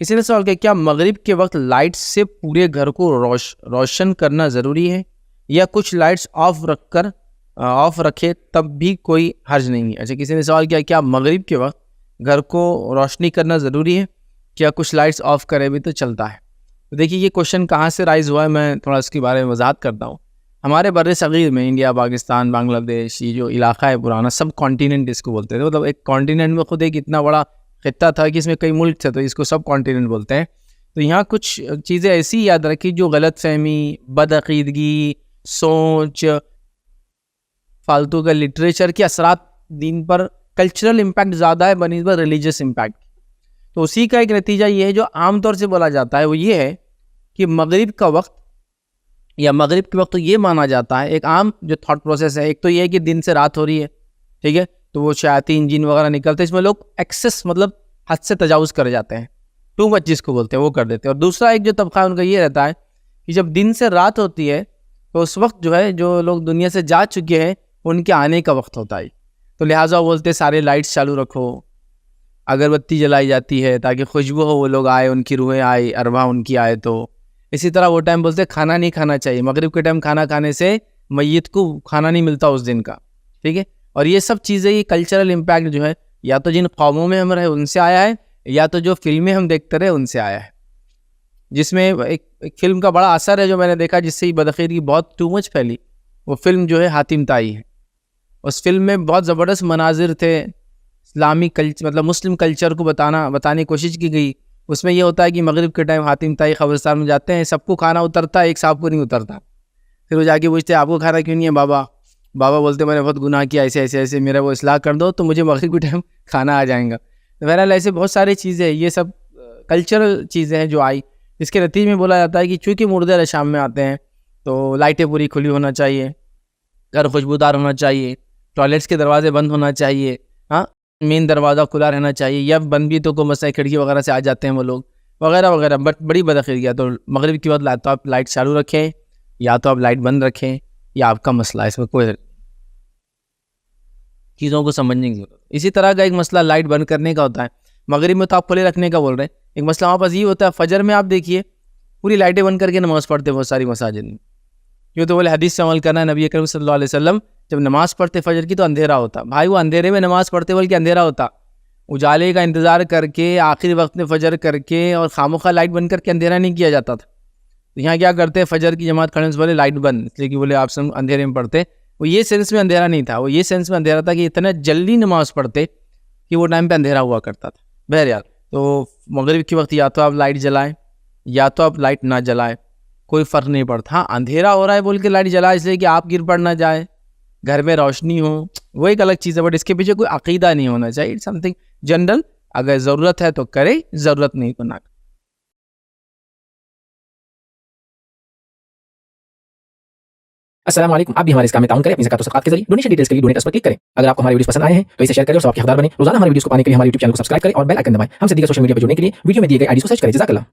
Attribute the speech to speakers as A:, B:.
A: किसी ने सवाल किया, क्या मगरिब के वक्त लाइट से पूरे घर को रोशन करना ज़रूरी है या कुछ लाइट्स ऑफ रखे तब भी कोई हर्ज नहीं है। अच्छा, किसी ने सवाल किया, क्या मगरिब के वक्त घर को रोशनी करना ज़रूरी है, क्या कुछ लाइट्स ऑफ करे भी तो चलता है। तो देखिए ये क्वेश्चन कहाँ से राइज हुआ है, मैं थोड़ा इसके बारे में वजाहत करता हूँ। हमारे बर्रे सगीर में इंडिया, पाकिस्तान, बांग्लादेश, ये जो इलाका है पुराना, सब कॉन्टीनेंट इसको बोलते थे। मतलब एक कॉन्टीनेंट में खुद एक इतना बड़ा खित्ता था कि इसमें कई मुल्क थे, तो इसको सब कॉन्टीनेंट बोलते हैं। तो यहाँ कुछ चीज़ें ऐसी याद रखी जो गलत फहमी, बदअकीदगी, सोच, फालतू का लिटरेचर के असरात दीन पर, कल्चरल इम्पैक्ट ज़्यादा है बनिस्बत रिलीजियस इम्पैक्ट। तो उसी का एक नतीजा ये है जो आमतौर से बोला जाता है, वो ये है कि मगरिब का वक्त या मगरिब के वक्त तो ये माना जाता है, एक आम जो थॉट प्रोसेस है, एक तो ये है कि दिन से रात हो रही है, ठीक है, तो वो शयातीन जिन वगैरह निकलते हैं, इसमें लोग एक्सेस मतलब हद से तजावुज़ कर जाते हैं, टू मच जिसको बोलते हैं वो कर देते हैं। और दूसरा एक जो तबका उनका ये रहता है कि जब दिन से रात होती है तो उस वक्त जो है जो लोग दुनिया से जा चुके हैं उनके आने का वक्त होता है। तो लिहाजा वो बोलते हैं सारे लाइट्स चालू रखो, अगरबत्ती जलाई जाती है ताकि खुशबू हो, वो लोग आए, उनकी रूहें आए, अरवाह उनकी आए। तो इसी तरह वो टाइम बोलते हैं खाना नहीं खाना चाहिए, मगरिब के टाइम खाना खाने से मैयत को खाना नहीं मिलता उस दिन का, ठीक है। और ये सब चीज़ें, ये कल्चरल इम्पैक्ट जो है या तो जिन कौमों में हम रहे उनसे आया है या तो जो फिल्में हम देखते रहे उनसे आया है, जिसमें एक फिल्म का बड़ा असर है जो मैंने देखा जिससे ही बदअकीदगी बहुत टू मच फैली। वो फिल्म जो है हातिम ताई है। उस फिल्म में बहुत ज़बरदस्त मनाजिर थे, इस्लामिक कल्चर मतलब मुस्लिम कल्चर को बताने की कोशिश की गई। उसमें ये होता है कि मगरिब के टाइम हातिम ताई कब्रिस्तान में जाते हैं, सबको खाना उतरता है, एक साहब को नहीं उतरता। फिर वो जाके पूछते हैं आपको खाना क्यों नहीं है बाबा। बाबा बोलते मैंने बहुत गुनाह किया, ऐसे ऐसे ऐसे, मेरा वो इस्लाह कर दो तो मुझे मगरिब के टाइम खाना आ जाएगा। तो बहरहाल ऐसे बहुत सारी चीज़ें, ये सब कल्चरल चीज़ें हैं जो आई। इसके नतीजे में बोला जाता है कि चूँकि मुर्दे शाम में आते हैं तो लाइटें पूरी खुली होना चाहिए, घर खुशबूदार होना चाहिए, टॉयलेट्स के दरवाजे बंद होना चाहिए, हाँ, मेन दरवाज़ा खुला रहना चाहिए, या बंद भी तो कोई मसला खिड़की वगैरह से आ जाते हैं वो लोग वगैरह वगैरह। बट बड़ी बदअकीदगी। तो मगरिब की वक्त तो आप लाइट चालू रखें या तो आप लाइट बंद रखें, या आपका मसला, इसमें कोई चीज़ों को समझने की जरूरत। इसी तरह का एक मसला लाइट बंद करने का होता है, मगरिब में तो आप खुले रखने का बोल रहे हैं। एक मसला वहाँ पास ये होता है, फजर में आप देखिए पूरी लाइटें बंद करके नमाज़ पढ़ते हैं बहुत सारी मसाजिद में। क्यों तो बोले हदीस से अमल करना है। नबी करीम सल्लल्लाहु अलैहि वसल्लम जब नमाज़ पढ़ते फजर की तो अंधेरा होता। भाई वो अंधेरे में नमाज़ पढ़ते बल्कि अंधेरा होता, उजाले का इंतज़ार करके आखिरी वक्त में फजर करके और खामोखा लाइट बंद करके अंधेरा नहीं किया जाता था। तो यहाँ क्या करते हैं, फजर की जमात खड़े से बोले लाइट बंद, इसलिए कि बोले आप सब अंधेरे में पढ़ते। वो ये सेंस में अंधेरा नहीं था, वो ये सेंस में अंधेरा था कि इतना जल्दी नमाज़ पढ़ते कि वो टाइम पे अंधेरा हुआ करता था। बहरहाल तो मगरिब के वक्त या तो आप लाइट जलाएं या तो आप लाइट ना जलाएं, कोई फ़र्क नहीं पड़ता। हाँ, अंधेरा हो रहा है बोल के लाइट जलाए इसलिए कि आप गिर पड़ ना जाए, घर में रोशनी हो, वो एक अलग चीज़ है, बट इसके पीछे कोई अकीदा नहीं होना चाहिए। इट्स समथिंग जनरल, अगर ज़रूरत है तो करे, ज़रूरत नहीं तो ना।
B: अस्सलाम वालेकुम। आप भी हमारे इस काम में ताउन करें अपनी ज़कात और सदक़ात के जरिए। डोनेशन डिटेल्स के लिए डोनेट पर क्लिक करें। अगर आपको हमारे वीडियोस पसंद आए हैं तो इसे शेयर करें और सबके हकदार बने। रोजाना हमारे वीडियोस को पाने के लिए हमारे यूट्यूब चैनल को सब्सक्राइब करें और बेल आइकन दबाएं। हमसे दीगर सोशल मीडिया पर जुड़ने के लिए वीडियो में दिए गए आईडी को सर्च करें। जज़ाकल्लाह।